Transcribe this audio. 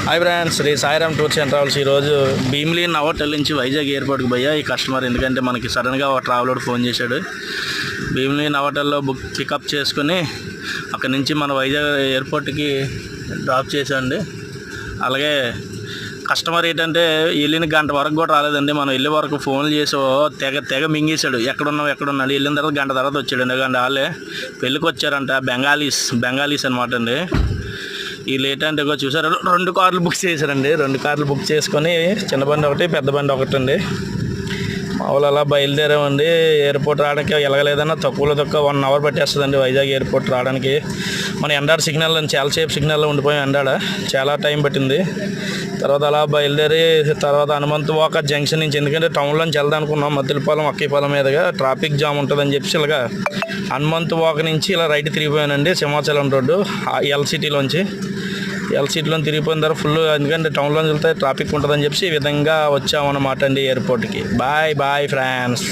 Hi friends, Shri Sairam tours and travels. ఈరోజు Bheemili Novotel నుంచి వైజాగ్ ఎయిర్పోర్ట్కి పోయా ఈ కస్టమర్. ఎందుకంటే మనకి సడన్గా ఒక ట్రావెలర్ ఫోన్ చేశాడు. భీమిలీ నవోటల్లో పికప్ చేసుకుని అక్కడి నుంచి మన వైజాగ్ ఎయిర్పోర్ట్కి డ్రాప్ చేశాండి. అలాగే కస్టమర్ ఏంటంటే వెళ్ళిన గంట వరకు కూడా రాలేదండి. మనం వెళ్ళే వరకు ఫోన్లు చేసి తెగ మింగేశాడు. ఎక్కడున్నాడు వెళ్ళిన తర్వాత గంట తర్వాత వచ్చాడండి. గంట వాళ్ళే పెళ్ళికి వచ్చారంట. బెంగాలీస్ అనమాట అండి. ఈ లేట్ అంటే చూసారు, 2 కార్లు బుక్ చేశారండి. 2 కార్లు బుక్ చేసుకొని చిన్న బండి ఒకటి, పెద్ద బండి ఒకటి అండి. మామూలు అలా బయలుదేరామండి. ఎయిర్పోర్ట్ రావడానికి ఎలాగలేదన్నా తక్కువలో 1 అవర్ పట్టేస్తుందండి వైజాగ్ ఎయిర్పోర్ట్ రావడానికి. మన ఎండాడ సిగ్నల్ చాలాసేపు సిగ్నల్లో ఉండిపోయాం. ఎండాడ చాలా టైం పట్టింది. తర్వాత అలా బయలుదేరి తర్వాత హనుమంతవాక జంక్షన్ నుంచి, ఎందుకంటే టౌన్లోంచి వెళ్దాం అనుకున్నాం, మద్దిలపాలెం అక్కీపాలెం మీదుగా ట్రాఫిక్ జామ్ ఉంటుందని చెప్పి ఇలాగా హనుమంతవాక నుంచి ఇలా రైట్ తిరిగిపోయానండి. సింహాచలం రోడ్డు ఎల్సిటీలో తిరిగిపోయిన తర్వాత ఫుల్, ఎందుకంటే టౌన్లోకి వెళ్తే ట్రాఫిక్ ఉంటుందని చెప్పి ఈ విధంగా వచ్చామన్నమాట అండి ఎయిర్పోర్ట్కి. Bye friends.